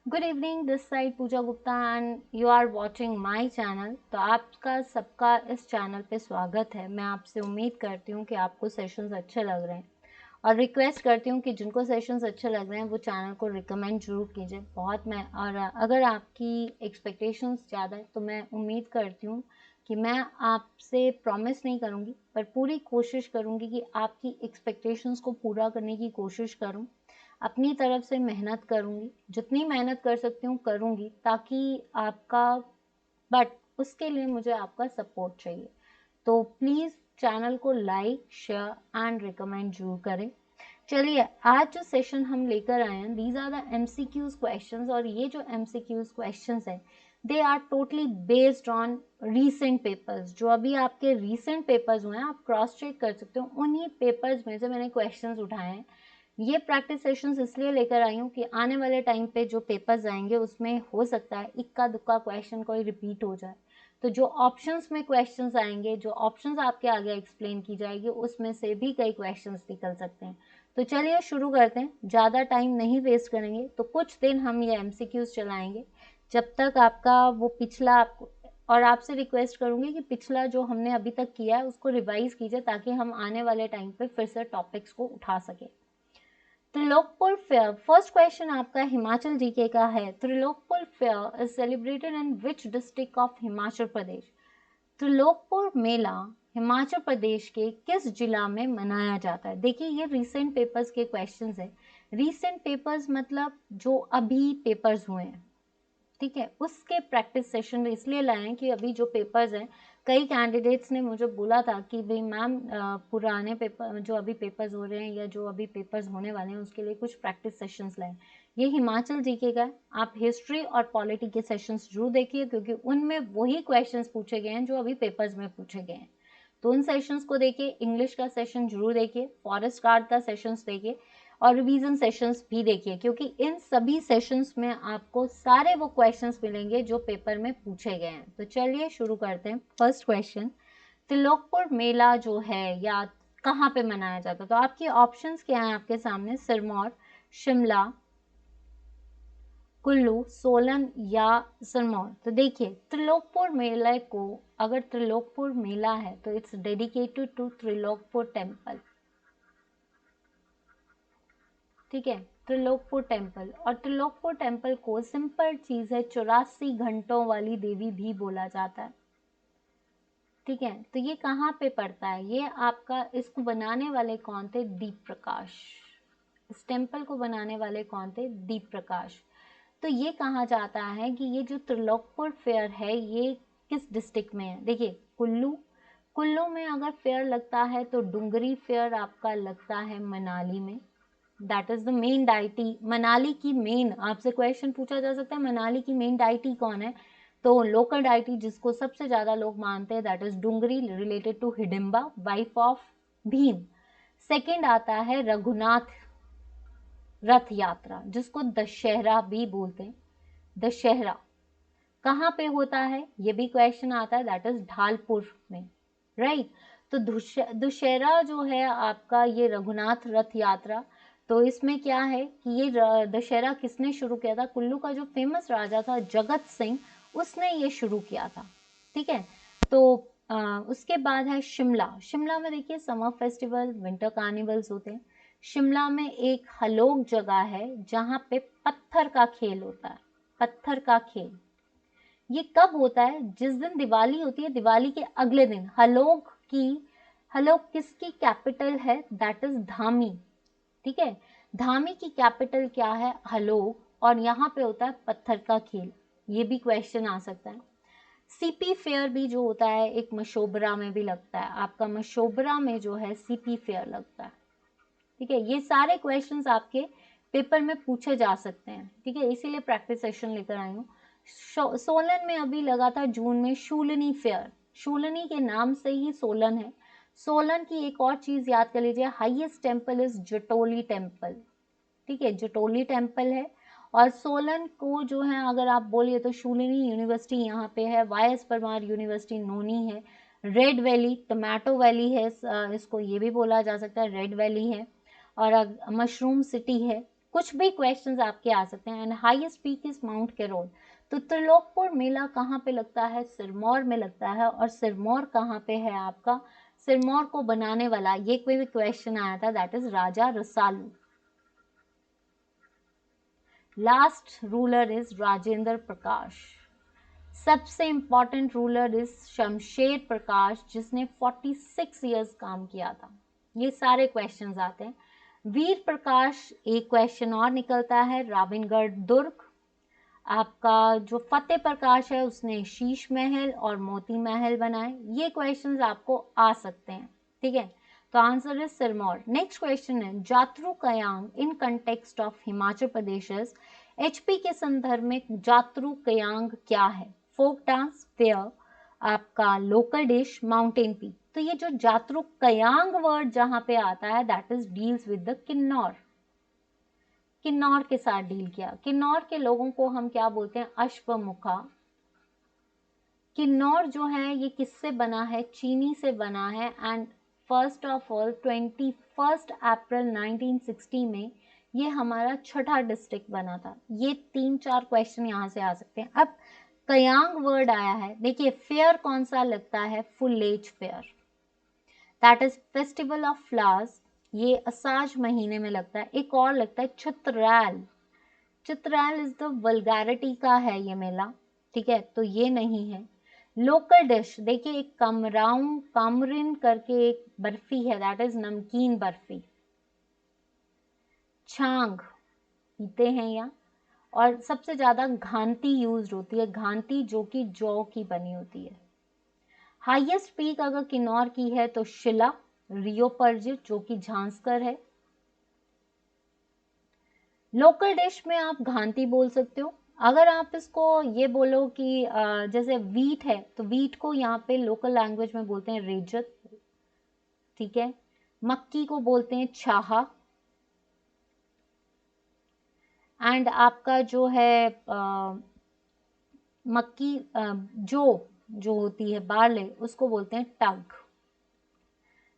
Good evening, this side Pooja Gupta and you are watching my channel. तो आपका सबका इस चैनल पे स्वागत है। मैं आपसे उम्मीद करती हूँ कि आपको सेशंस अच्छे लग रहे हैं और रिक्वेस्ट करती हूँ कि जिनको सेशंस अच्छे लग रहे हैं वो चैनल को रिकमेंड जरूर कीजिए। और अगर आपकी एक्सपेक्टेशंस ज़्यादा है तो मैं उम्मीद करती हूँ कि मैं आपसे प्रॉमिस नहीं करूँगी पर पूरी कोशिश करूँगी कि आपकी एक्सपेक्टेशंस को पूरा करने की कोशिश करूँ। अपनी तरफ से मेहनत करूँगी, जितनी मेहनत कर सकती हूँ करूँगी, ताकि आपका बट उसके लिए मुझे आपका सपोर्ट चाहिए। तो प्लीज़ चैनल को लाइक शेयर एंड रिकमेंड जरूर करें। चलिए, आज जो सेशन हम लेकर आए हैं, these are the MCQs questions. और ये जो एमसीक्यूज क्वेश्चंस हैं they are totally based on recent papers. जो अभी आपके रीसेंट पेपर्स हुए हैं आप क्रॉस चेक कर सकते हो, उन्हीं पेपर्स में से मैंने क्वेश्चंस उठाए हैं। ये प्रैक्टिस सेशंस इसलिए लेकर आई हूँ कि आने वाले टाइम पे जो पेपर्स आएंगे उसमें हो सकता है इक्का दुक्का क्वेश्चन कोई रिपीट हो जाए। तो जो ऑप्शंस में क्वेश्चंस आएंगे, जो ऑप्शंस आपके आगे एक्सप्लेन की जाएगी, उसमें से भी कई क्वेश्चंस निकल सकते हैं। तो चलिए शुरू करते हैं, ज़्यादा टाइम नहीं वेस्ट करेंगे। तो कुछ दिन हम ये एमसीक्यूज चलाएंगे जब तक आपका वो पिछला आपको, और आपसे रिक्वेस्ट करूंगी कि पिछला जो हमने अभी तक किया है उसको रिवाइज कीजिए ताकि हम आने वाले टाइम पे फिर से टॉपिक्स को उठा सकें। त्रिलोकपुर फेयर, फर्स्ट क्वेश्चन आपका हिमाचल जीके का है। Trilokpur fair is celebrated in which district of Himachal Pradesh? Trilokpur मेला हिमाचल प्रदेश के किस जिला में मनाया जाता है? देखिए, ये रीसेंट पेपर्स के क्वेश्चंस है। रीसेंट पेपर्स मतलब जो अभी पेपर्स हुए हैं, ठीक है, उसके प्रैक्टिस सेशन इसलिए लाए हैं कि अभी जो पेपर्स हैं, कई कैंडिडेट्स ने मुझे बोला था कि भाई मैम पुराने पेपर जो अभी पेपर्स हो रहे हैं या जो अभी पेपर्स होने वाले हैं उसके लिए कुछ प्रैक्टिस सेशंस लाएं। ये हिमाचल जीके का है। आप हिस्ट्री और पॉलिटी के सेशंस जरूर देखिए क्योंकि उनमें वही क्वेश्चंस पूछे गए हैं जो अभी पेपर्स में पूछे गए हैं। तो उन सेशंस को देखिए, इंग्लिश का सेशन जरूर देखिए, फॉरेस्ट गार्ड का सेशंस देखिए और रिवीजन सेशंस भी देखिए क्योंकि इन सभी सेशंस में आपको सारे वो क्वेश्चंस मिलेंगे जो पेपर में पूछे गए हैं। तो चलिए शुरू करते हैं। फर्स्ट क्वेश्चन, त्रिलोकपुर मेला जो है या कहाँ पे मनाया जाता है? तो आपकी ऑप्शंस क्या हैं आपके सामने? सिरमौर, शिमला, कुल्लू, सोलन या सिरमौर। तो देखिए, त्रिलोकपुर मेले को, अगर त्रिलोकपुर मेला है तो it's dedicated to Trilokpur temple, ठीक है, त्रिलोकपुर टेम्पल। और त्रिलोकपुर टेम्पल को सिंपल चीज है 84 घंटों वाली देवी भी बोला जाता है, ठीक है। तो ये कहाँ पे पड़ता है? ये आपका, इसको बनाने वाले कौन थे? दीप प्रकाश। इस टेम्पल को बनाने वाले कौन थे? दीप प्रकाश। तो ये कहा जाता है कि ये जो त्रिलोकपुर फेयर है ये किस डिस्ट्रिक्ट में है? देखिए, कुल्लू, कुल्लू में अगर फेयर लगता है तो डुंगरी फेयर आपका लगता है मनाली में। That is the main deity. Manali की मेन, आपसे क्वेश्चन पूछा जा सकता है मनाली की मेन डाइटी कौन है? तो लोकल डाइटी जिसको सबसे ज्यादा लोग मानते हैं that is Dungri, related to Hidimba, wife of Bhim. Second आता है रघुनाथ रथ यात्रा, जिसको दशहरा भी बोलते हैं। दशहरा कहाँ पे होता है? ये भी क्वेश्चन आता है, दैट इज ढालपुर में, राइट। तो दुशहरा जो है आपका, ये रघुनाथ रथ यात्रा, तो इसमें क्या है कि ये दशहरा किसने शुरू किया था? कुल्लू का जो फेमस राजा था जगत सिंह, उसने ये शुरू किया था, ठीक है। तो उसके बाद है शिमला। शिमला में देखिए समर फेस्टिवल, विंटर कार्निवल्स होते हैं। शिमला में एक हलोग जगह है जहाँ पे पत्थर का खेल होता है। पत्थर का खेल ये कब होता है? जिस दिन दिवाली होती है, दिवाली के अगले दिन। हलोग किसकी कैपिटल है? दैट इज धामी, ठीक है। धामी की कैपिटल क्या है? हलोग। और यहाँ पे होता है पत्थर का खेल। ये भी क्वेश्चन आ सकता है। सीपी फेयर भी जो होता है एक मशोबरा में भी लगता है आपका, मशोबरा में जो है सीपी फेयर लगता है, ठीक है। ये सारे क्वेश्चंस आपके पेपर में पूछे जा सकते हैं, ठीक है, इसीलिए प्रैक्टिस सेशन लेकर आई हूँ। सोलन में अभी लगा था जून में शूलनी फेयर। शूलनी के नाम से ही सोलन है। सोलन की एक और चीज याद कर लीजिए, highest temple is Jatoli temple, ठीक है, जटोली टेम्पल है। और सोलन को जो है अगर आप बोलिए तो शूलिनी यूनिवर्सिटी यहाँ पे है, वाई एस परमार यूनिवर्सिटी नोनी है, रेड वैली, टोमेटो वैली है, इसको ये भी बोला जा सकता है, रेड वैली है। और मशरूम सिटी है, कुछ भी क्वेश्चंस आपके आ सकते हैं। And highest peak is Mount Karol. तो त्रिलोकपुर मेला कहाँ पे लगता है? सिरमौर में लगता है। और सिरमौर कहाँ पे है आपका? सिरमौर को बनाने वाला, ये कोई भी क्वेश्चन आया था, that is Raja Rasalu. Last ruler is Rajendra Prakash. सबसे important ruler is Shamsher Prakash, जिसने 46 इयर्स काम किया था। ये सारे क्वेश्चंस आते हैं। वीर प्रकाश, एक क्वेश्चन और निकलता है, रावणगढ़ दुर्ग। आपका जो फतेह प्रकाश है उसने शीश महल और मोती महल बनाए। ये क्वेश्चंस आपको आ सकते हैं, ठीक है। तो answer is Sirmaur. Next question है, Jatru Kayang in context of Himachal Pradesh. HP के संदर्भ में जात्रु कयांग क्या है? फोक डांस, फेयर, आपका लोकल डिश, माउंटेन पीक। तो ये जो जात्रु कयांग वर्ड जहां पे आता है, that is deals with the Kinnaur. Kinnaur के साथ डील किया। किन्नौर के लोगों को हम क्या बोलते हैं? अश्वमुखा। किन्नौर जो है ये किससे बना है? चीनी से बना है। एंड फर्स्ट ऑफ ऑल 21 अप्रैल 1960 में ये हमारा छठा डिस्ट्रिक्ट बना था। ये 3-4 क्वेश्चन यहाँ से आ सकते हैं। अब कयांग वर्ड आया है, देखिए फेयर कौन सा लगता है? Phulaich fair, that is festival of flowers. ये असाज महीने में लगता है। एक और लगता है चित्रैल। चित्रैल इज द वल्गैरिटी का है ये मेला, ठीक है, तो ये नहीं है। लोकल डिश, देखिए एक कमराऊ कामरिन करके एक बर्फी है, दैट इज नमकीन बर्फी। छांग पीते हैं यहाँ। और सबसे ज्यादा घांटी यूज होती है, घांटी जो कि जौ की बनी होती है। हाईएस्ट पीक अगर किन्नौर की है तो शिला, रियो पर्जित जो कि झांसकर है। लोकल डिश में आप घांटी बोल सकते हो। अगर आप इसको ये बोलो कि जैसे वीट है, तो वीट को यहाँ पे लोकल लैंग्वेज में बोलते हैं रेजत, ठीक है। मक्की को बोलते हैं छाहा। एंड आपका जो है मक्की जो होती है बार्ले, उसको बोलते हैं टग।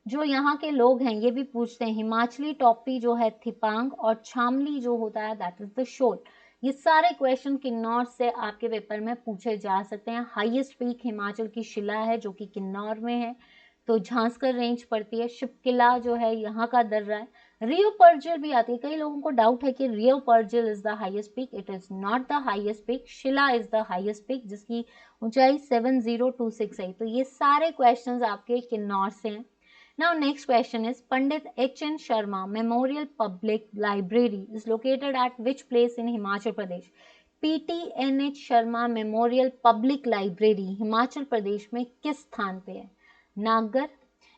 जो यहाँ के लोग हैं ये भी पूछते हैं, हिमाचली टॉपी जो है थिपांग, और छामली जो होता है दैट इज द शोल। ये सारे क्वेश्चन किन्नौर से आपके पेपर में पूछे जा सकते हैं। हाईएस्ट पीक हिमाचल की शिला है जो कि किन्नौर में है, तो झांसकर रेंज पड़ती है। शिपकिला जो है यहाँ का दर्रा है। रियो पर्जिल भी आती है। कई लोगों को डाउट है कि Reo Purgyil is the highest peak. It is not the highest peak, Shilla is the highest peak जिसकी ऊंचाई 7026 है। तो ये सारे क्वेश्चंस आपके किन्नौर से हैं। Now next question is, Pandit H.N. Sharma Memorial Public Library is located at which place in Himachal Pradesh? PTNH Sharma memorial public library Himachal Pradesh में किस स्थान पे है? नागर।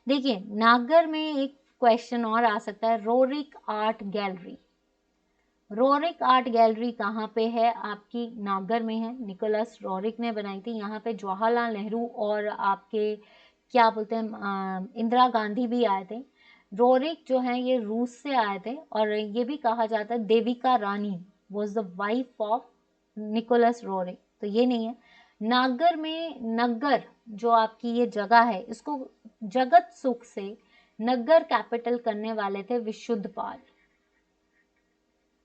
देखिए नागर में एक क्वेश्चन और आ सकता है, Roerich art gallery. Roerich art gallery कहाँ पे है? आपकी नागर में है। निकोलस रोरिक ने बनाई थी। यहाँ पे जवाहरलाल नेहरू और आपके क्या बोलते हैं इंदिरा गांधी भी आए थे। रोरिक जो है ये रूस से आए थे, और ये भी कहा जाता है Devika Rani was the wife of Nicholas Roerich. तो ये नहीं है। नागर में नगर जो आपकी ये जगह है, इसको जगत सुख से नगर कैपिटल करने वाले थे विशुद्धपाल,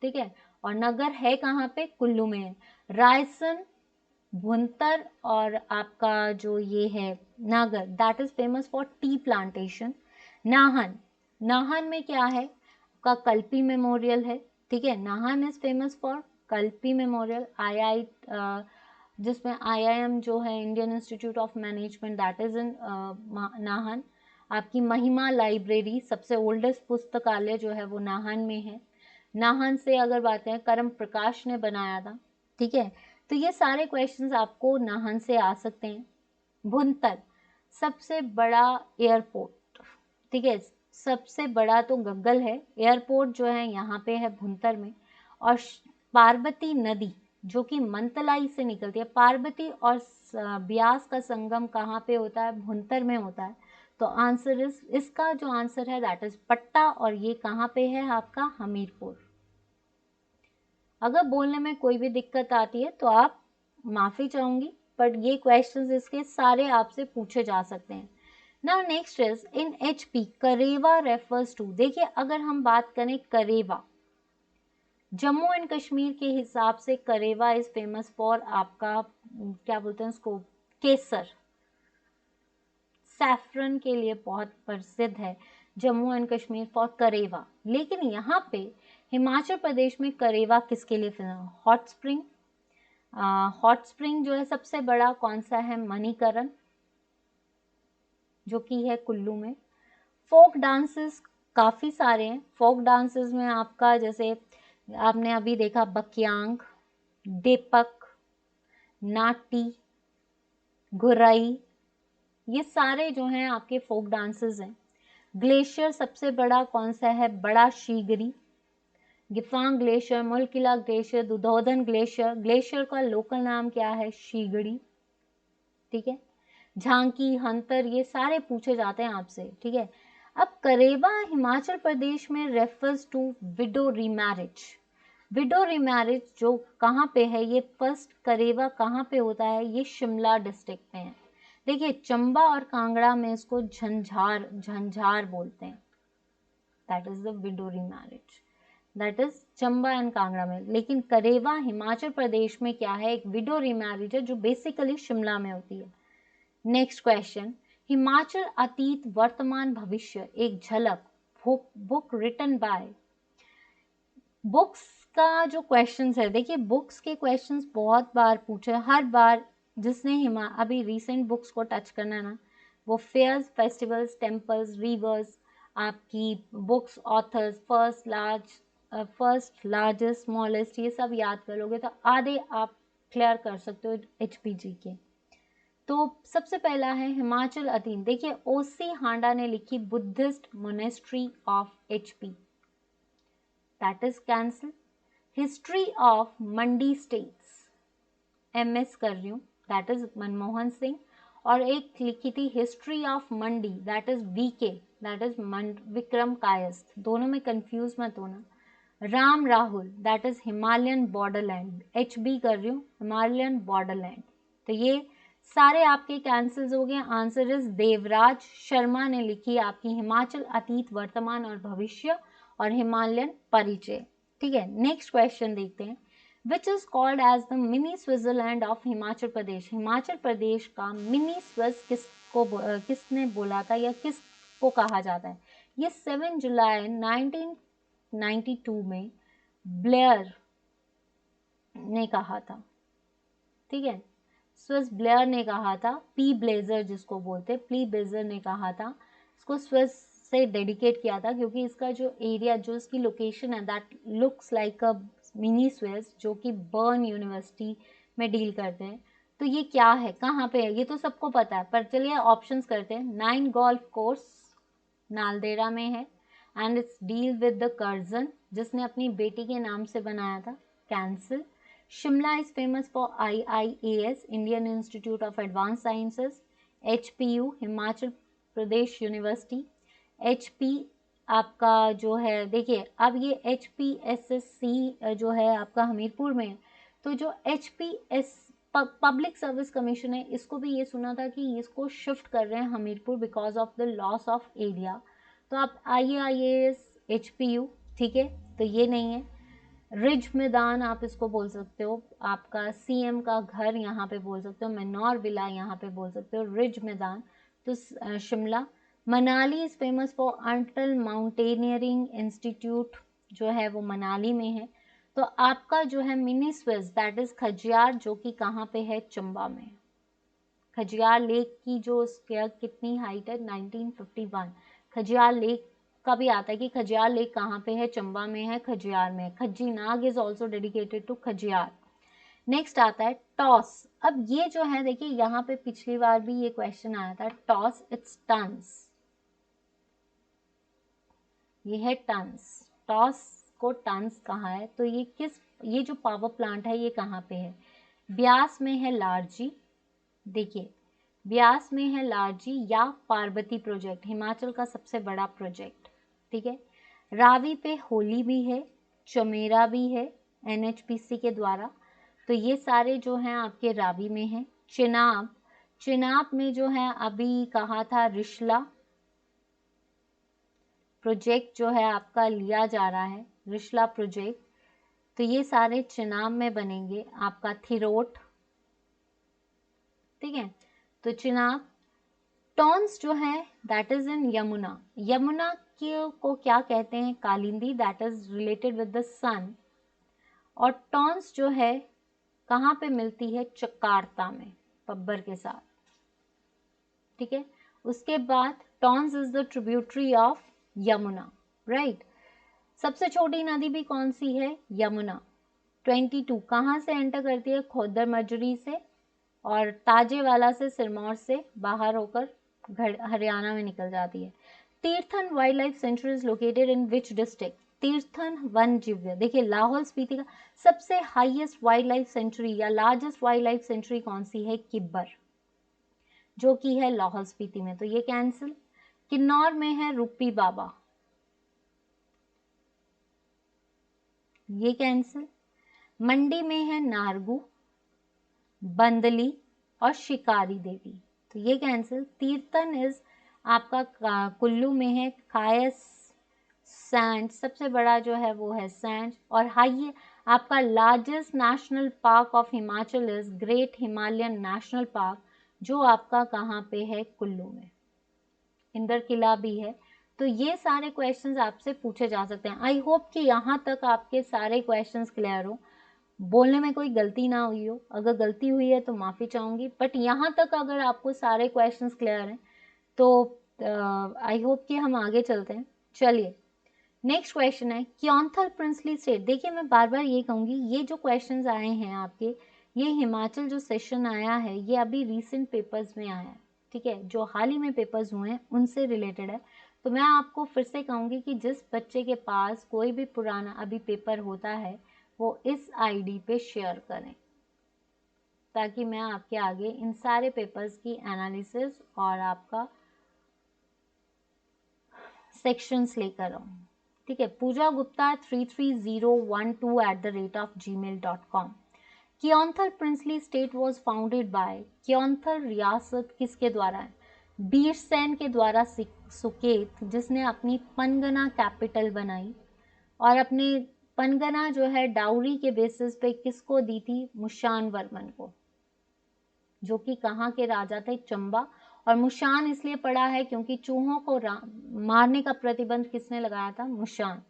ठीक है। और नगर है कहाँ पे? कुल्लू में है। रायसन, भुंतर और आपका जो ये है नागर, that is famous for tea plantation. Nahan, Nahan में क्या है? आपका कल्पी मेमोरियल है, ठीक है। Nahan is famous for Kalpi memorial. जिसमें IIM जो है Indian institute of management, that is इन नाहन। आपकी महिमा लाइब्रेरी, सबसे ओल्डेस्ट पुस्तकालय जो है वो नाहन में है। नाहन से अगर बात करें, करम प्रकाश ने बनाया था, ठीक है। तो ये सारे क्वेश्चंस आपको नाहन से आ सकते हैं। भुंतर, सबसे बड़ा एयरपोर्ट, ठीक है। सबसे बड़ा तो गग्गल है, एयरपोर्ट जो है यहाँ पे है भुंतर में। और पार्वती नदी जो कि मंतलाई से निकलती है, पार्वती और ब्यास का संगम कहाँ पे होता है? भुंतर में होता है। तो आंसर इसका जो आंसर है दैट इज पट्टा, और ये कहाँ पे है आपका? हमीरपुर। अगर बोलने में कोई भी दिक्कत आती है तो आप माफ़ी चाहूँगी, बट ये क्वेश्चंस इसके सारे आपसे पूछे जा सकते हैं। Now next is in HP Karewa refers to. देखिए अगर हम बात करें करेवा, जम्मू एंड कश्मीर के हिसाब से करेवा इज फेमस फॉर आपका क्या बोलते हैं उसको, केसर, सैफरन के लिए बहुत प्रसिद्ध है जम्मू एंड कश्मीर फॉर करेवा। लेकिन यहाँ पे हिमाचल प्रदेश में करेवा किसके लिए famous, hot spring. Hot spring जो है सबसे बड़ा कौन सा है, मणिकरण, जो कि है कुल्लू में। फोक डांसेस काफ़ी सारे हैं। फोक डांसेस में आपका जैसे आपने अभी देखा बकियांग, डेपक, नाटी, गुराई, ये सारे जो हैं आपके फोक डांसेस हैं। ग्लेशियर सबसे बड़ा कौन सा है, बड़ा शीगरी, गिफांग ग्लेशियर, मुलकिला ग्लेशियर, दुधौधन ग्लेशियर। ग्लेशियर का लोकल नाम क्या है, शीगड़ी, ठीक है। झांकी, हंतर, ये सारे पूछे जाते हैं आपसे, ठीक है। अब करेवा हिमाचल प्रदेश में refers to widow remarriage. Widow remarriage जो कहाँ पे है, ये फर्स्ट करेवा कहाँ पे होता है, ये शिमला डिस्ट्रिक्ट में है। देखिए चंबा और कांगड़ा में इसको झंझार, झंझार बोलते हैं, that is the widow remarriage, that is Chamba and Kangra में। लेकिन करेवा हिमाचल प्रदेश में क्या है, एक विडो रीमैरिज है जो बेसिकली शिमला में होती है। नेक्स्ट क्वेश्चन, हिमाचल अतीत वर्तमान भविष्य एक झलक, बुक रिटन बाय। बुक्स का जो क्वेश्चंस है, देखिए बुक्स के क्वेश्चंस बहुत बार पूछे, हर बार जिसने अभी रिसेंट बुक्स को टच करना है ना, वो फेयर्स, फेस्टिवल्स, टेम्पल्स, रिवर्स, आपकी books, authors, first largest, smallest, ये सब याद कर लोगे तो आधे आप क्लियर कर सकते हो HPG के। तो सबसे पहला है हिमाचल अतीत। देखिए ओसी हांडा ने लिखी Buddhist monastery of HP, that is cancel. History of Mandi states, MS कर रही हूँ, दैट इज मनमोहन सिंह। और एक लिखी थी history of Mandi, that is VK, that is Vikram Kayastha, दोनों में कंफ्यूज मत होना। Ram Rahul, that is Himalayan Borderland, HB कर रही हूँ, हिमालयन बॉर्डरलैंड। तो ये सारे आपके कैंसिल्स हो गए। आंसर इज देवराज शर्मा ने लिखी आपकी हिमाचल अतीत वर्तमान और भविष्य और हिमालयन परिचय, ठीक है। नेक्स्ट क्वेश्चन देखते हैं, which is called as the mini Switzerland of Himachal Pradesh. Himachal Pradesh का मिनी स्विस किसने बोला था या किसको कहा जाता है, ये 7 जुलाई 1992 में ब्लेयर ने कहा था, ठीक है। स्विस ब्लेयर ने कहा था, पी ब्लेजर जिसको बोलते, पी ब्लेजर ने कहा था, इसको स्विस से डेडिकेट किया था क्योंकि इसका जो एरिया, जो इसकी लोकेशन है, that looks like a mini Swiss, जो कि बर्न यूनिवर्सिटी में डील करते हैं। तो ये क्या है, कहाँ पे है, ये तो सबको पता है, पर चलिए ऑप्शंस करते हैं। 9 गोल्फ कोर्स नालदेहरा में है, and it's deal with the Curzon, जिसने अपनी बेटी के नाम से बनाया था, cancel. Shimla is famous for IIAS, Indian institute of advance sciences. HPU, Himachal Pradesh university. HP आपका जो है, देखिए अब ये HPSSC जो है आपका हमीरपुर में है, तो जो HPS पब्लिक सर्विस कमीशन है, इसको भी ये सुना था कि इसको शिफ्ट कर रहे हैं Hamirpur because of the loss of area. तो आप IIAS HPU, ठीक है, तो ये नहीं है। रिज मैदान आप इसको बोल सकते हो, आपका CM का घर यहाँ पे बोल सकते हो, मनौर विला यहाँ पे बोल सकते हो, रिज मैदान, तो Shimla. Manali is famous for Atal mountaineering institute, जो है वो मनाली में है। तो आपका जो है mini Swiss, that is Khajjiar, जो कि कहाँ पे है, चंबा में। खजियार लेक की जो स्क्वायर कितनी हाइट है, 1951। खजियार लेक का भी आता है कि खजियार लेक कहाँ पे है, चंबा में है, खजियार में। Khajji Nag is also dedicated to Khajjiar. Next आता है टॉस। अब ये जो है देखिए यहाँ पे पिछली बार भी ये क्वेश्चन आया था, टॉस इट्स टन्स, ये है टन्स। टॉस को टन्स कहाँ है, तो ये जो पावर प्लांट है ये कहाँ पे है, ब्यास में है लारजी, देखिए ब्यास में है लारजी या पार्वती प्रोजेक्ट, हिमाचल का सबसे बड़ा प्रोजेक्ट, ठीक है। रावी पे होली भी है, चमेरा भी है NHPC के द्वारा, तो ये सारे जो हैं आपके रावी में हैं। चिनाब, चिनाब में जो है अभी कहा था रिशला प्रोजेक्ट जो है आपका लिया जा रहा है, रिशला प्रोजेक्ट। तो ये सारे चिनाब में बनेंगे। आपका थिरोट, ठीक है, तो चिनाब। टॉन्स जो है that is in Yamuna. Yamuna को क्या कहते हैं? Kalindi, that is related with the sun. और टॉन्स जो है कहाँ पे मिलती है? जकार्ता में, पब्बर के साथ, ठीक है। उसके बाद Tons is the tributary of Yamuna, right. सबसे छोटी नदी भी कौन सी है? यमुना। 22 कहाँ से एंटर करती है? खोदर मजरी से, और ताजेवाला से, सिरमौर से बाहर होकर हरियाणा में निकल जाती है। Tirthan wildlife sanctuary is located in which district? Tirthan वन जीव्य, देखिए लाहौल स्पीति का सबसे हाईएस्ट वाइल्ड लाइफ सेंचुरी या लार्जेस्ट वाइल्ड लाइफ सेंचुरी कौन सी है? किब्बर, जो कि है लाहौल स्पीति में, तो ये कैंसिल। किन्नौर में है रूपी बाबा, ये कैंसिल। मंडी में है नारगू, बंदली और शिकारी देवी, तो ये कैंसिल। तीर्थन इज आपका कुल्लू में है। कायस सैंड, सबसे बड़ा जो है वो है सैंड। और हाई आपका largest national park of Himachal is great Himalayan national park, जो आपका कहाँ पे है? कुल्लू में। इंदर किला भी है। तो ये सारे क्वेश्चंस आपसे पूछे जा सकते हैं। आई होप कि यहाँ तक आपके सारे क्वेश्चंस क्लियर हो, बोलने में कोई गलती ना हुई हो। अगर गलती हुई है तो माफ़ी चाहूँगी, बट यहाँ तक अगर आपको सारे क्वेश्चंस क्लियर हैं तो आई होप कि हम आगे चलते हैं। चलिए, नेक्स्ट क्वेश्चन है क्योंथल प्रिंसली स्टेट। देखिए मैं बार बार ये कहूँगी, ये जो क्वेश्चंस आए हैं आपके, ये हिमाचल जो सेशन आया है ये अभी रिसेंट पेपर्स में आया है, ठीक है, जो हाल ही में पेपर्स हुए हैं उनसे रिलेटेड है। तो मैं आपको फिर से कहूँगी कि जिस बच्चे के पास कोई भी पुराना अभी पेपर होता है वो इस आईडी पे शेयर करें, ताकि मैं आपके आगे इन सारे पेपर्स की एनालिसिस और आपका सेक्शंस लेकर आऊँ, ठीक है। Pooja Gupta 33012@gmail.com। Keonthal princely state was founded by, Keonthal रियासत किसके द्वारा है? बीरसेन के द्वारा। सुकेत, जिसने अपनी पनगना कैपिटल बनाई, और अपने पनगना जो है डाउरी के बेसिस पे किसको दी थी? मुशान वर्मन को, जो कि कहाँ के राजा थे? चंबा। और मुशान इसलिए पड़ा है क्योंकि चूहों को मारने का प्रतिबंध किसने लगाया था? मुशान।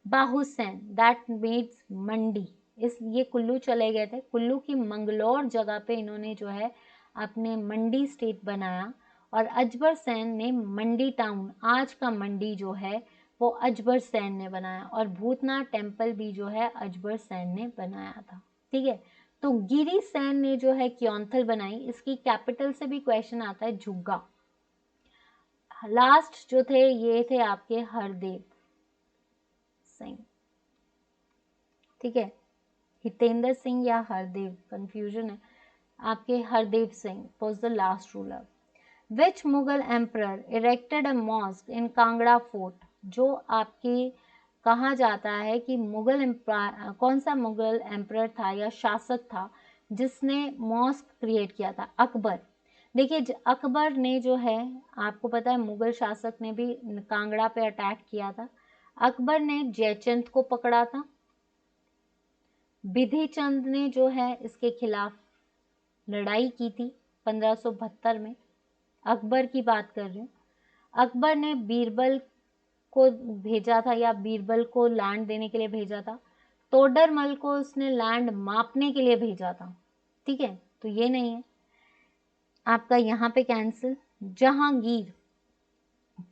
बाहुसैन, दैट मीन्स मंडी, इस ये कुल्लू चले गए थे, कुल्लू की मंगलौर जगह पे इन्होंने जो है अपने मंडी स्टेट बनाया। और अजबर सैन ने मंडी टाउन, आज का मंडी जो है वो अजबर सैन ने बनाया। और भूतनाथ टेम्पल भी जो है अजबर सैन ने बनाया था, ठीक है। तो गिरी सैन ने जो है क्योंथल बनाई। इसकी कैपिटल से भी क्वेश्चन आता है, झुग्गा। लास्ट जो थे ये थे आपके हरदेव सिंह, ठीक है। हितेंद्र सिंह या हरदेव, कंफ्यूजन है। आपके Hardev Singh was the last ruler. Which Mughal emperor erected a mosque in Kangra fort? जो आपके कहा जाता है कि कौन सा मुगल एम्परर था या शासक था जिसने मॉस्क क्रिएट किया था? अकबर। देखिए अकबर ने जो है, आपको पता है मुगल शासक ने भी कांगड़ा पे अटैक किया था। अकबर ने जयचंद को पकड़ा था। बिधि चंद ने जो है इसके खिलाफ लड़ाई की थी 1572 में। अकबर की बात कर रही हूँ। अकबर ने बीरबल को भेजा था, या बीरबल को लैंड देने के लिए भेजा था। तोडरमल को उसने लैंड मापने के लिए भेजा था, ठीक है, तो ये नहीं है आपका यहाँ पे कैंसिल। जहांगीर,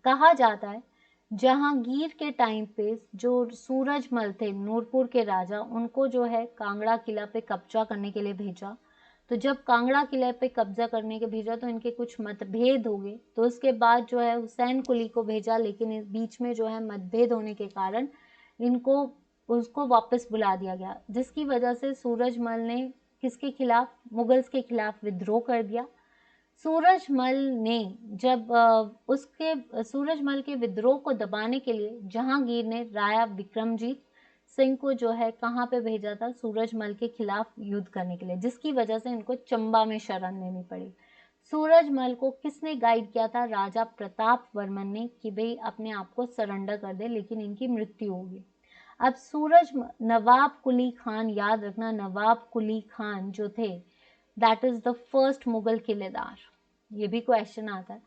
कहा जाता है जहांगीर के टाइम पे जो सूरजमल थे नूरपुर के राजा, उनको जो है कांगड़ा किला पे कब्जा करने के लिए भेजा। तो जब कांगड़ा किले पे कब्जा करने के भेजा तो इनके कुछ मतभेद हो गए, तो उसके बाद जो है हुसैन कुली को भेजा, लेकिन इस बीच में जो है मतभेद होने के कारण इनको उसको वापस बुला दिया गया, जिसकी वजह से सूरजमल ने किसके खिलाफ? मुगल्स के खिलाफ विद्रोह कर दिया। सूरजमल ने जब सूरजमल के विद्रोह को दबाने के लिए जहांगीर ने राजा विक्रमजीत सिंह को जो है कहाँ पे भेजा था? सूरजमल के खिलाफ युद्ध करने के लिए, जिसकी वजह से इनको चंबा में शरण लेनी पड़ी। सूरजमल को किसने गाइड किया था? राजा प्रताप वर्मन ने, कि भाई अपने आप को सरेंडर कर दे, लेकिन इनकी मृत्यु होगी। अब नवाब कुली खान, याद रखना नवाब कुली खान जो थे that is the first Mughal किलेदार, ये भी क्वेश्चन आता है।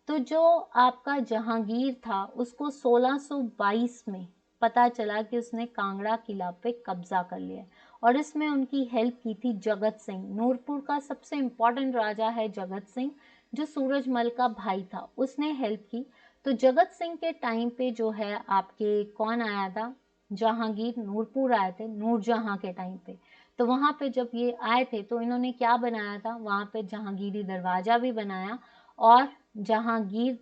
तो जो आपका जहांगीर था उसको 1622 में पता चला कि उसने कांगड़ा किला पे कब्जा कर लिया और इसमें उनकी हेल्प की थी जगत सिंह। नूरपुर का सबसे इम्पोर्टेंट राजा है जगत सिंह, जो सूरजमल का भाई था, उसने हेल्प की। तो जगत सिंह के टाइम पे जो है आपके कौन आया था, जहांगीर नूरपुर आए थे, नूरजहां के टाइम पे। तो वहां पे जब ये आए थे तो इन्होंने क्या बनाया था, वहां पे जहांगीरी दरवाजा भी बनाया और जहांगीर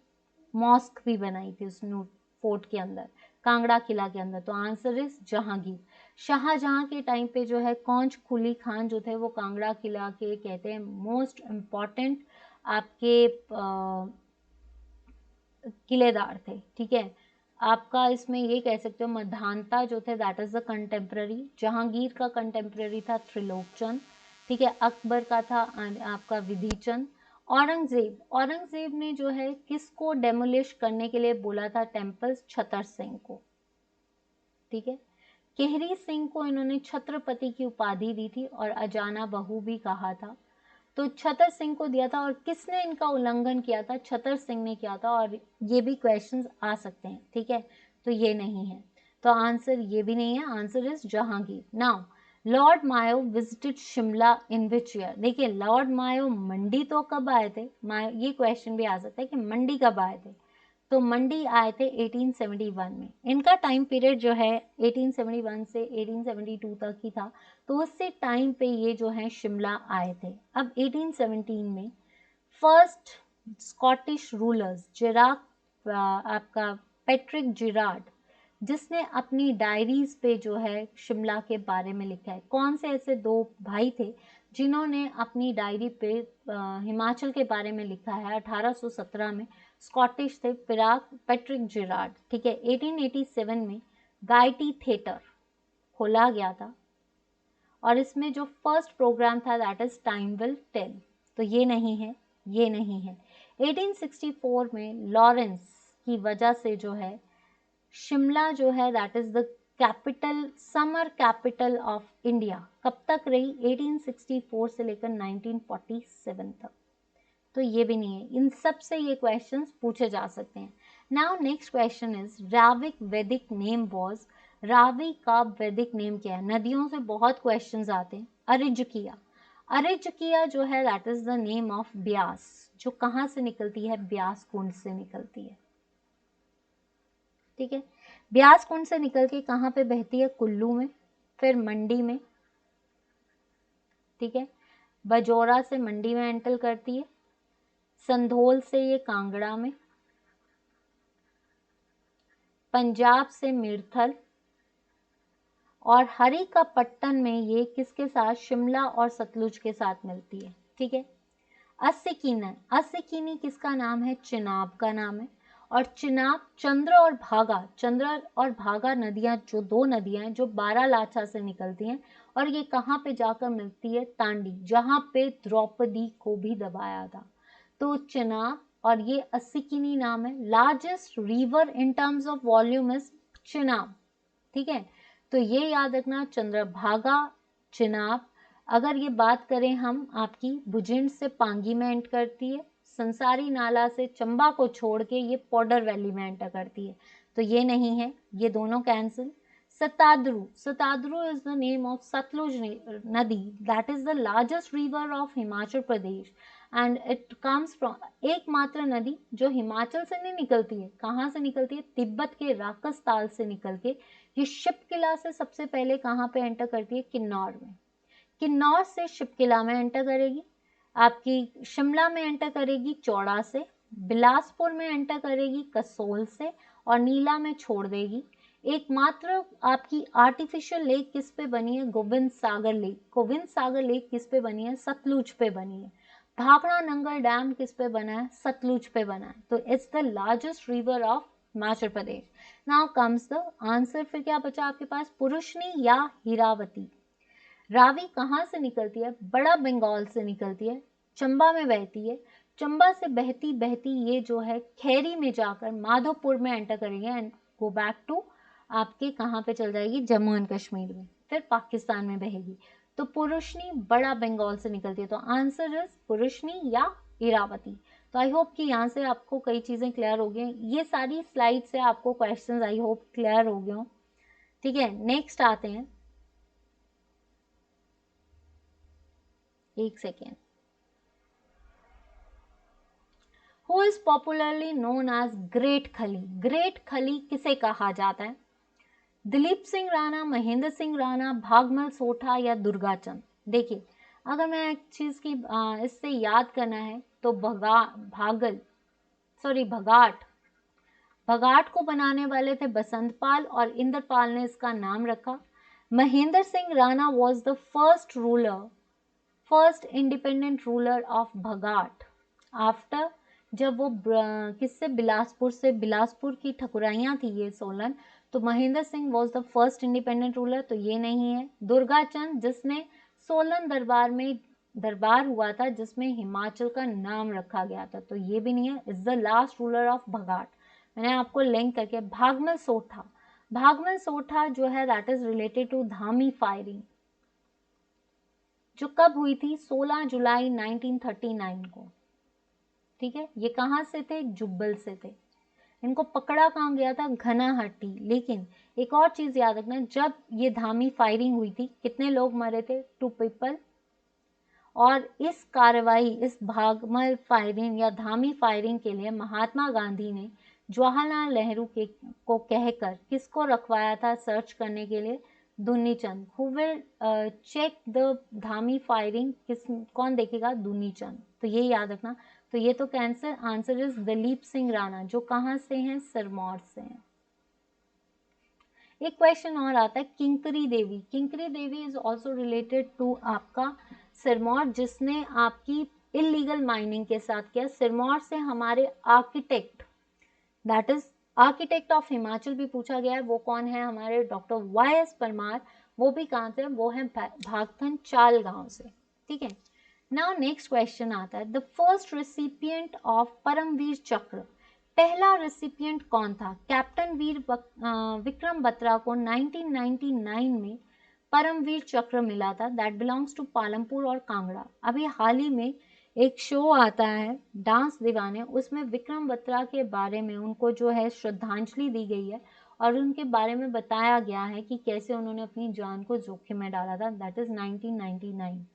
मॉस्क भी बनाई थी उस फोर्ट के अंदर, कांगड़ा किला के अंदर। तो आंसर इज जहांगीर। शाहजहां के टाइम पे जो है कौंच कुली खान जो थे वो कांगड़ा किला के कहते हैं मोस्ट इम्पॉर्टेंट आपके किलेदार थे, ठीक है। आपका इसमें ये कह सकते हो मधानता जो थे that is the contemporary, Jahangir का कंटेम्प्रेरी था त्रिलोकचंद, ठीक है। अकबर का था आपका विधिचंद। औरंगजेब ने जो है किसको डेमोलिश करने के लिए बोला था टेम्पल्स, छतर सिंह को, ठीक है। केहरी सिंह को इन्होंने छत्रपति की उपाधि दी थी और अजाना बहू भी कहा था। तो छतर सिंह को दिया था और किसने इनका उल्लंघन किया था, छतर सिंह ने किया था। और ये भी क्वेश्चंस आ सकते हैं, ठीक है। तो ये नहीं है, तो आंसर ये भी नहीं है, answer is Jahangir. Now Lord Mayo visited Shimla in which year. देखिए लॉर्ड मायो मंडी तो कब आए थे, ये क्वेश्चन भी आ सकता है कि मंडी कब आए थे। तो मंडी आए थे 1871 में। इनका टाइम पीरियड जो है 1871 से 1872 तक ही था, तो उससे टाइम पे ये जो है शिमला आए थे। अब 1817 में फर्स्ट स्कॉटिश रूलर्स जिराक आपका पैट्रिक जिरार्ड, जिसने अपनी डायरीज पे जो है शिमला के बारे में लिखा है। कौन से ऐसे दो भाई थे जिन्होंने अपनी डायरी पे हिमाचल के बारे में लिखा है 1817 में, स्कॉटिश थे, पैट्रिक जिरार्ड, ठीक है। 1887 में गायटी थिएटर खोला गया था और इसमें जो फर्स्ट प्रोग्राम था that is time will tell. तो ये नहीं है, ये नहीं है। 1864 में लॉरेंस की वजह से जो है शिमला जो है that is the capital, summer capital of India, कब तक रही, 1864 से लेकर 1947 तक। तो ये भी नहीं है, इन सब से ये क्वेश्चंस पूछे जा सकते हैं। नाउ नेक्स्ट क्वेश्चन इज राविक वैदिक नेम वाज, रावी का वैदिक नेम क्या है। नदियों से बहुत क्वेश्चंस आते हैं। अरिजकिया, अरिजकिया जो है that is the name of Beas, जो कहाँ से निकलती है, ब्यास कुंड से निकलती है, ठीक है। ब्यास कुंड से निकल के कहाँ पे बहती है, कुल्लू में, फिर मंडी में, ठीक है। बजौरा से मंडी में एंटर करती है, संधोल से ये कांगड़ा में, पंजाब से मिर्थल और हरी का पट्टन में ये किसके साथ, शिमला और सतलुज के साथ मिलती है, ठीक है। अस्सिकीनी, अस्सिकीनी किसका नाम है, चिनाब का नाम है। और चिनाब चंद्र और भागा, चंद्र और भागा नदियां, जो दो नदियां हैं जो बारालाचा से निकलती हैं और ये कहाँ पे जाकर मिलती है, तांडी, जहाँ पे द्रौपदी को भी दबाया था। तो चिनाब और ये अस्सिकीनी नाम है। Largest river in terms of volume is Chenab, ठीक है। तो ये याद रखना, चंद्रभागा, चिनाब। अगर ये बात करें हम आपकी भुजिंड से पांगी में एंटर करती है, संसारी नाला से चंबा को छोड़ के ये पॉडर वैली में एंटर करती है। तो ये नहीं है, ये दोनों cancel. Satadru, Satadru is the name of Sutlej नदी that is the largest river of Himachal Pradesh and it comes from, एकमात्र नदी जो हिमाचल से नहीं निकलती है, कहाँ से निकलती है, तिब्बत के राकस ताल से निकल के ये शिपकिला से सबसे पहले कहाँ पे एंटर करती है, किन्नौर में। किन्नौर से शिपकिला में एंटर करेगी, आपकी शिमला में एंटर करेगी चौड़ा से, बिलासपुर में एंटर करेगी कसोल से और नीला में छोड़ देगी। एकमात्र आपकी आर्टिफिशियल लेक किस पे बनी है, गोविंद सागर लेक। गोविंद सागर लेक किस पे बनी है, सतलुज पे बनी है। भाखड़ा नंगल डैम किस पे बना है, सतलुज पे बना है। तो it's the largest river of Himachal Pradesh. Now comes the answer, फिर क्या बचा आपके पास, पुरुषनी या हीरावती। रावी कहाँ से निकलती है, बड़ा बंगाल से निकलती है, चंबा में बहती है, चंबा से बहती बहती ये जो है खैरी में जाकर माधोपुर में एंटर करेंगे एंड गो बैक टू आपके कहाँ पे चल जाएगी, जम्मू एंड कश्मीर में, फिर पाकिस्तान में बहेगी। तो पुरुषनी बड़ा बंगाल से निकलती है, तो आंसर इज पुरुषनी या इरावती। तो आई होप कि यहाँ से आपको कई चीज़ें क्लियर हो गई। ये सारी स्लाइड से आपको क्वेश्चंस आई होप क्लियर हो गए हो। ठीक है, नेक्स्ट आते हैं, एक second. Who is popularly known as Great Khali. Great Khali किसे कहा जाता है? दिलीप सिंह राणा, महेंद्र सिंह राणा, भागमल सोठा या दुर्गाचंद। देखिए, अगर मैं एक चीज की इससे याद करना है तो भगाट भगाट को बनाने वाले थे बसंतपाल और इंद्रपाल ने इसका नाम रखा। Mahendra Singh Rana was the first independent ruler of Baghat after, जब वो किससे, बिलासपुर की ठकुराइयाँ थी ये सोलन, तो Mahendra Singh was the first independent ruler, तो ये नहीं है। दुर्गाचंद, जिसने सोलन दरबार हुआ था जिसमें हिमाचल का नाम रखा गया था, तो ये भी नहीं है, is the last ruler of Baghat. मैंने आपको लिंक करके, भागमल सोठा जो है that is related to Dhami firing, जो कब हुई थी, 16 जुलाई 1939 को। ठीक है, ये कहाँ से थे, जुब्बल से थे। इनको पकड़ा कहाँ गया था, घनाहट्टी। लेकिन एक और चीज याद रखना, जब ये धामी फायरिंग हुई थी कितने लोग मरे थे, 2 पीपल। और इस कार्रवाई, इस भागमल फायरिंग या धामी फायरिंग के लिए महात्मा गांधी ने जवाहरलाल नेहरू को कहकर किसको रखवाया था सर्च करने के लिए, Dunni Chand. Who will check the Dhami firing, कौन देखेगा, दुन्नी चंद। तो ये याद रखना। तो ये तो cancer, answer is Dilip Singh Rana, जो कहाँ से हैं, सिरमौर से हैं। एक क्वेश्चन और आता है, किंकरी देवी इज ऑल्सो रिलेटेड टू आपका सिरमौर, जिसने आपकी इलीगल माइनिंग के साथ किया। सिरमौर से हमारे architect, that is architect of Himachal भी पूछा गया है, वो कौन है, हमारे डॉक्टर YS परमार। वो भी कहाँ से, वो है भागथन चाल गांव से। ठीक है, नाउ नेक्स्ट क्वेश्चन आता है, the first recipient of Paramvir Chakra, पहला रेसिपिएंट कौन था? कैप्टन विक्रम बत्रा को 1999 में परमवीर चक्र मिला था, दैट बिलोंग्स टू पालमपुर और कांगड़ा। अभी हाल ही में एक शो आता है डांस दीवाने, उसमें विक्रम बत्रा के बारे में उनको जो है श्रद्धांजलि दी गई है और उनके बारे में बताया गया है कि कैसे उन्होंने अपनी जान को जोखिम में डाला था, दैट इज 1999।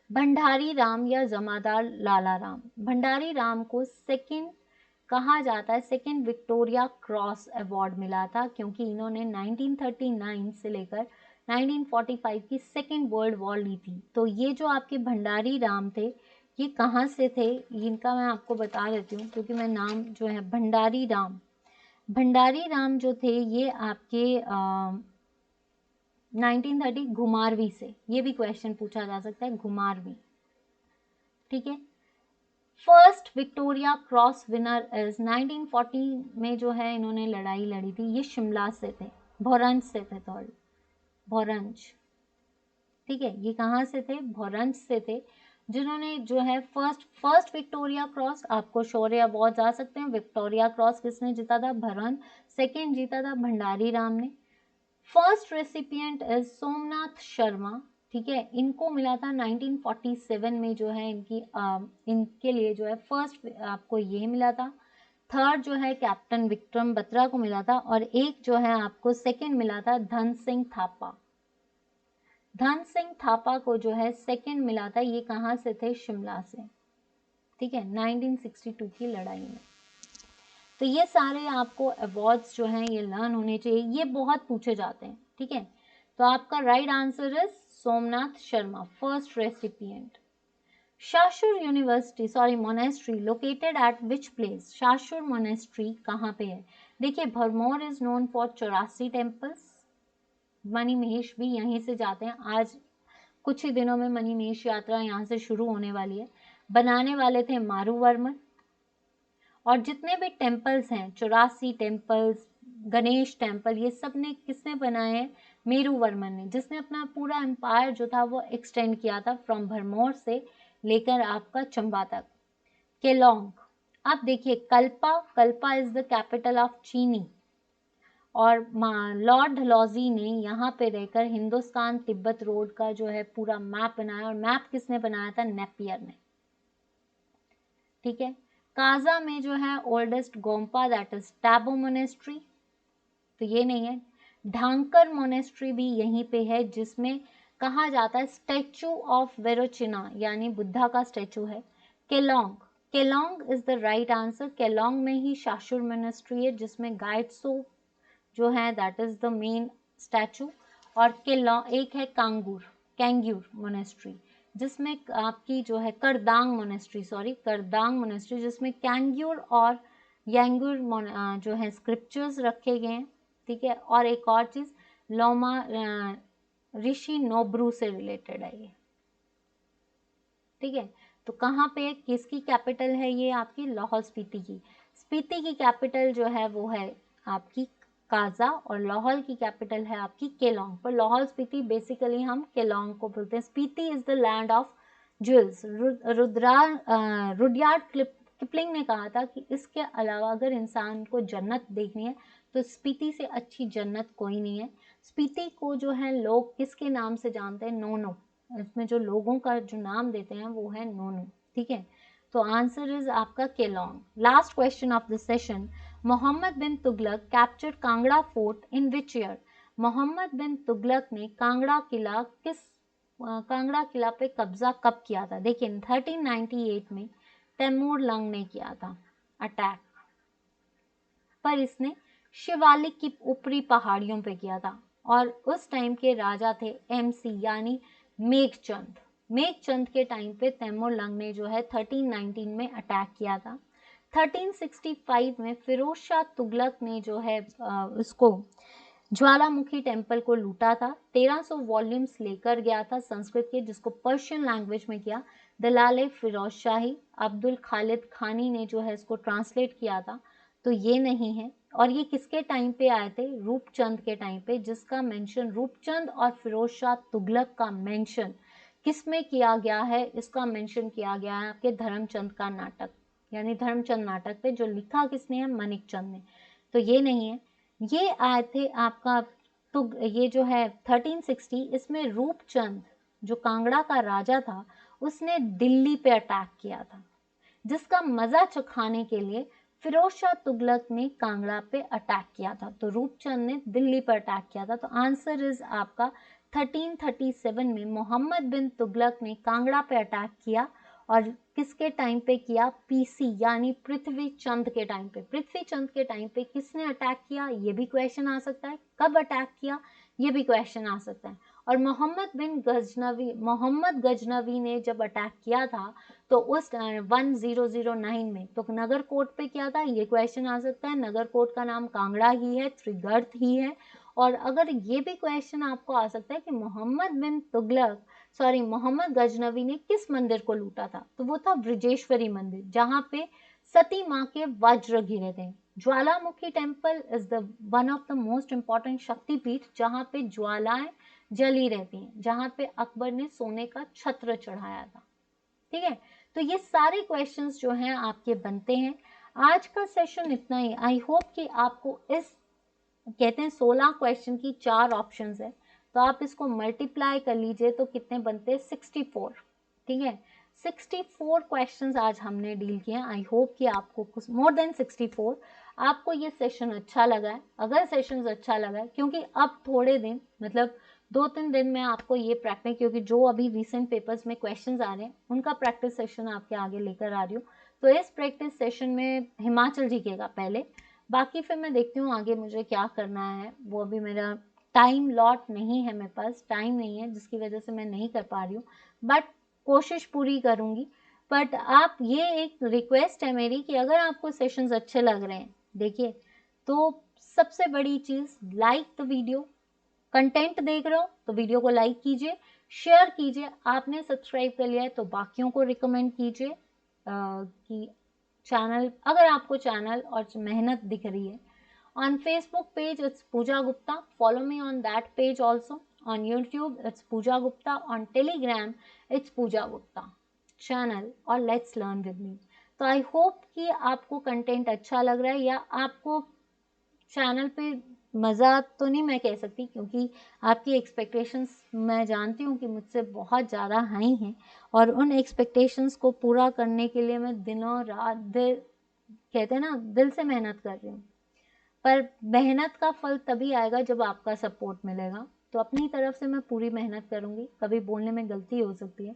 भंडारी राम या जमादार लाला राम, भंडारी राम को सेकंड कहा जाता है, सेकंड विक्टोरिया क्रॉस अवार्ड मिला था क्योंकि इन्होंने 1939 से लेकर 1945 की सेकंड वर्ल्ड वॉर ली थी। तो ये जो आपके भंडारी राम थे, ये कहाँ से थे, इनका मैं आपको बता देती हूँ, क्योंकि मैं नाम जो है भंडारी राम जो थे, ये आपके 1930 घुमारवी से, ये भी क्वेश्चन पूछा जा सकता है, घुमारवी। ठीक है, first Victoria cross winner is 1940 में जो है इन्होंने लड़ाई लड़ी थी, ये शिमला से थे, भोरंज से थे, भोरंज। ठीक है, ये कहाँ से थे, भोरंज से थे, जिन्होंने जो है फर्स्ट विक्टोरिया क्रॉस, आपको शौर्य अवार्ड जा सकते हैं। विक्टोरिया क्रॉस किसने जीता था, भोरंज। सेकेंड जीता था भंडारी राम ने। First recipient is Somnath Sharma. ठीक है, इनको मिला था 1947 में, जो है इनके लिए जो है फर्स्ट आपको ये मिला था। थर्ड जो है कैप्टन विक्रम बत्रा को मिला था, और एक जो है आपको सेकंड मिला था धन सिंह थापा को जो है सेकंड मिला था। ये कहाँ से थे, शिमला से। ठीक है, 1962 की लड़ाई में। तो ये सारे आपको अवार्ड्स जो हैं ये लर्न होने चाहिए, ये बहुत पूछे जाते हैं। ठीक है, तो आपका right answer is Somnath Sharma, first recipient. Shashur university monastery located at which place, Shashur monastery कहाँ पे है? देखिए, Bharmour is known for 84 temples, Mani Mahesh भी यहीं से जाते हैं। आज कुछ ही दिनों में मणि महेश यात्रा यहाँ से शुरू होने वाली है। बनाने वाले थे मारूवर्मन। और जितने भी टेम्पल्स हैं, 84 टेम्पल्स, गणेश टेम्पल, ये सब ने किसने बनाए हैं, मेरूवर्मन ने, जिसने अपना पूरा एम्पायर जो था वो एक्सटेंड किया था फ्रॉम भरमौर से लेकर आपका चंबा तक। केलोंग, अब देखिए Kalpa is the capital of चीनी, और लॉर्ड डलहौजी ने यहाँ पे रहकर हिंदुस्तान तिब्बत रोड का जो है पूरा मैप बनाया, और मैप किसने बनाया था? नेपियर ने। ठीक है। काजा में जो है oldest gompa that is Tabo monastery, तो ये नहीं है। ढांकर मोनेस्ट्री भी यहीं पे है, जिसमें कहा जाता है स्टैचू ऑफ वेरोचिना यानी बुद्धा का स्टैचू है। Kelong, Kelong is the right answer. Kelong में ही शाशुर मोनेस्ट्री है, जिसमें गाइड्सो जो है that is the main statue. और केलोंग एक है कांगूर, कैंग्यूर मोनेस्ट्री, जिसमें आपकी जो है करदांग मोनेस्ट्री, सॉरी करदांग मोनेस्ट्री, जिसमें कैंग्यूर और यांगुर जो है स्क्रिप्चर्स रखे गए हैं। ठीक है। और एक और चीज, लोमा ऋषि नोब्रू से रिलेटेड है ये। ठीक है। तो कहाँ पे, किसकी कैपिटल है ये? आपकी लाहौल स्पीति की। स्पीति की कैपिटल जो है वो है आपकी काजा, और लाहौल की कैपिटल है आपकी केलोंग। पर लाहौल स्पीति बेसिकली हम केलोंग को बोलते हैं। Spiti is the land of jewels. Rudyard Kipling ने कहा था कि इसके अलावा अगर इंसान को जन्नत देखनी है तो स्पीति से अच्छी जन्नत कोई नहीं है। स्पीति को जो है लोग किसके नाम से जानते हैं? नोनो। इसमें जो लोगों का जो नाम देते हैं वो है नोनो। ठीक है। तो आंसर इज आपका Keylong. Last question of the session, Mohammad bin Tughlaq captured Kangra fort in which year? Mohammad bin Tughlaq ने कांगड़ा किला पे कब्जा कब किया था? देखिए 1398 में तैमूर लंग ने किया था अटैक, पर इसने शिवालिक की ऊपरी पहाड़ियों पे किया था, और उस टाइम के राजा थे एमसी यानी मेघचंद। मेघचंद के टाइम पे तैमूर लंग ने जो है 1319 में अटैक किया था। 1365 में फिरोज शाह तुगलक ने जो है उसको ज्वालामुखी टेम्पल को लूटा था। 1300 वॉल्यूम्स लेकर गया था संस्कृत के, जिसको पर्शियन लैंग्वेज में किया दलाले फिरोज शाही। अब्दुल खालिद खानी ने जो है इसको ट्रांसलेट किया था, तो ये नहीं है। और ये किसके टाइम पे आए थे? रूपचंद के टाइम पे, जिसका मेंशन रूपचंद और फिरोज शाह तुगलक का मेंशन किस में किया गया है? इसका मेंशन किया गया है आपके धर्मचंद का नाटक, यानी धर्मचंद नाटक पे, जो लिखा किसने है? मानिक चंद ने। तो ये नहीं है। ये आए थे आपका, तो ये जो है 1360, इसमें रूपचंद जो कांगड़ा का राजा था उसने दिल्ली पे अटैक किया था, जिसका मजा चखाने के लिए फिरोज शाह तुगलक ने कांगड़ा पे अटैक किया था। तो रूपचंद ने दिल्ली पर अटैक किया था। तो आंसर इज आपका 1337 में मोहम्मद बिन तुगलक ने कांगड़ा पे अटैक किया, और किसके टाइम पे किया? पीसी यानी पृथ्वी चंद के टाइम पे। पृथ्वी चंद के टाइम पे किसने अटैक किया? ये भी क्वेश्चन आ सकता है। कब अटैक किया? ये भी क्वेश्चन आ सकता है। और मोहम्मद गजनवी ने जब अटैक किया था तो उस 1009 में तो नगरकोट पे किया था, ये क्वेश्चन आ सकता है। नगरकोट का नाम कांगड़ा ही है, त्रिगर्त ही है। और अगर ये भी क्वेश्चन आपको आ सकता है कि मोहम्मद गजनवी ने किस मंदिर को लूटा था, तो वो था ब्रजेश्वरी मंदिर, जहां पे सती माँ के वज्र गिरे थे। ज्वालामुखी temple is the one of the most important शक्तिपीठ, जहां पे ज्वालाएं जली रहती हैं, जहां पे अकबर ने सोने का छत्र चढ़ाया था। ठीक है। तो ये सारे क्वेश्चंस जो हैं आपके बनते हैं। आज का सेशन इतना ही। आई होप कि आपको इस कहते हैं 16 क्वेश्चन की 4 ऑप्शंस है, तो आप इसको मल्टीप्लाई कर लीजिए तो कितने बनते हैं? 64। ठीक है। 64 क्वेश्चंस आज हमने डील किए हैं। आई होप कि आपको कुछ मोर देन 64 आपको ये सेशन अच्छा लगा है। अगर सेशन अच्छा लगा है, क्योंकि अब थोड़े दिन मतलब 2-3 दिन में आपको ये प्रैक्टिस, क्योंकि जो अभी रिसेंट पेपर्स में क्वेश्चंस आ रहे हैं उनका प्रैक्टिस सेशन आपके आगे लेकर आ रही हूँ। तो इस प्रैक्टिस सेशन में हिमाचल जीकेगा पहले, बाकी फिर मैं देखती हूँ आगे मुझे क्या करना है। वो अभी मेरा टाइम लॉट नहीं है, मेरे पास टाइम नहीं है, जिसकी वजह से मैं नहीं कर पा रही हूँ, बट कोशिश पूरी करूँगी। बट आप, ये एक रिक्वेस्ट है मेरी कि अगर आपको सेशंस अच्छे लग रहे हैं, देखिए, तो सबसे बड़ी चीज़, लाइक द वीडियो। कंटेंट देख रहे हो तो वीडियो को लाइक कीजिए, शेयर कीजिए। आपने सब्सक्राइब कर लिया है तो बाकियों को रिकमेंड कीजिए कि चैनल, अगर आपको चैनल और मेहनत दिख रही है। On Facebook page it's Pooja Gupta, follow me on that page also. On YouTube it's Pooja Gupta, on Telegram it's Pooja Gupta channel, और लेट्स लर्न विद मी। तो आई होप कि आपको कंटेंट अच्छा लग रहा है, या आपको चैनल पे मज़ा तो नहीं मैं कह सकती, क्योंकि आपकी एक्सपेक्टेशंस मैं जानती हूँ कि मुझसे बहुत ज़्यादा हाई हैं, और उन एक्सपेक्टेशंस को पूरा करने के लिए मैं दिनों रात कहते हैं ना, दिल से मेहनत कर रही हूँ। पर मेहनत का फल तभी आएगा जब आपका सपोर्ट मिलेगा। तो अपनी तरफ से मैं पूरी मेहनत करूँगी, कभी बोलने में गलती हो सकती है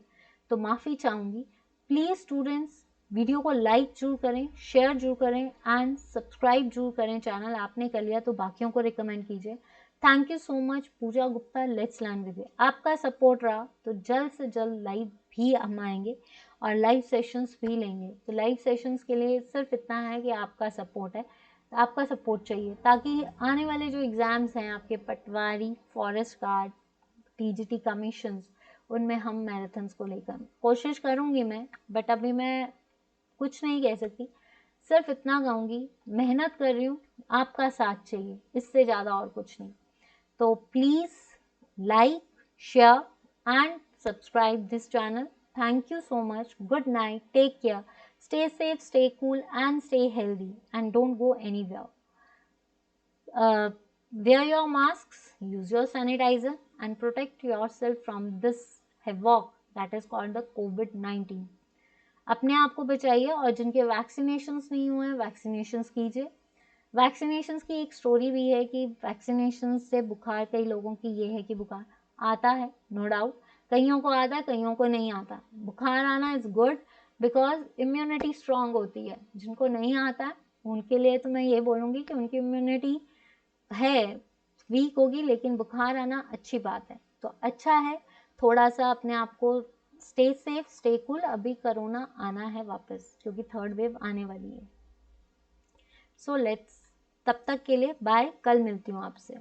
तो माफ़ी चाहूँगी। प्लीज़ स्टूडेंट्स, वीडियो को लाइक जरूर करें, शेयर जरूर करें एंड सब्सक्राइब जरूर करें। चैनल आपने कर लिया तो बाकियों को रिकमेंड कीजिए। Thank you so much. Pooja Gupta, let's learn with you. आपका सपोर्ट रहा तो जल्द से जल्द लाइव भी हम आएंगे और लाइव सेशंस भी लेंगे। तो लाइव सेशंस के लिए सिर्फ इतना है कि आपका सपोर्ट है, तो आपका सपोर्ट चाहिए, ताकि आने वाले जो एग्ज़ाम्स हैं आपके पटवारी, फॉरेस्ट गार्ड, टीजीटी कमीशंस, उनमें हम मैराथन्स को लेकर कोशिश करूँगी मैं। बट अभी मैं कुछ नहीं कह सकती, सिर्फ इतना कहूँगी मेहनत कर रही हूँ, आपका साथ चाहिए, इससे ज़्यादा और कुछ नहीं। तो please like, share and subscribe this channel. Thank you so much. Good night. Take care. Stay safe, stay cool and stay healthy, and don't go anywhere. Uh, wear your masks, use your sanitizer and protect yourself from this havoc that is called the COVID-19. अपने आप को बचाइए, और जिनके vaccinations नहीं हुए हैं vaccinations कीजिए। वैक्सीनेशंस की एक स्टोरी भी है कि वैक्सीनेशन से बुखार, कई लोगों की ये है कि बुखार आता है, नो डाउट, कईयों को आता है, कईयों को नहीं आता। बुखार आना is good because immunity strong होती है। जिनको नहीं आता है उनके लिए तो मैं ये बोलूँगी कि उनकी इम्यूनिटी है, वीक होगी, लेकिन बुखार आना अच्छी बात है। तो अच्छा है, थोड़ा सा अपने आप को स्टे सेफ, स्टे कूल। अभी कोरोना आना है वापस, क्योंकि थर्ड वेव आने वाली है। सो लेट्स, तब तक के लिए बाय, कल मिलती हूँ आपसे।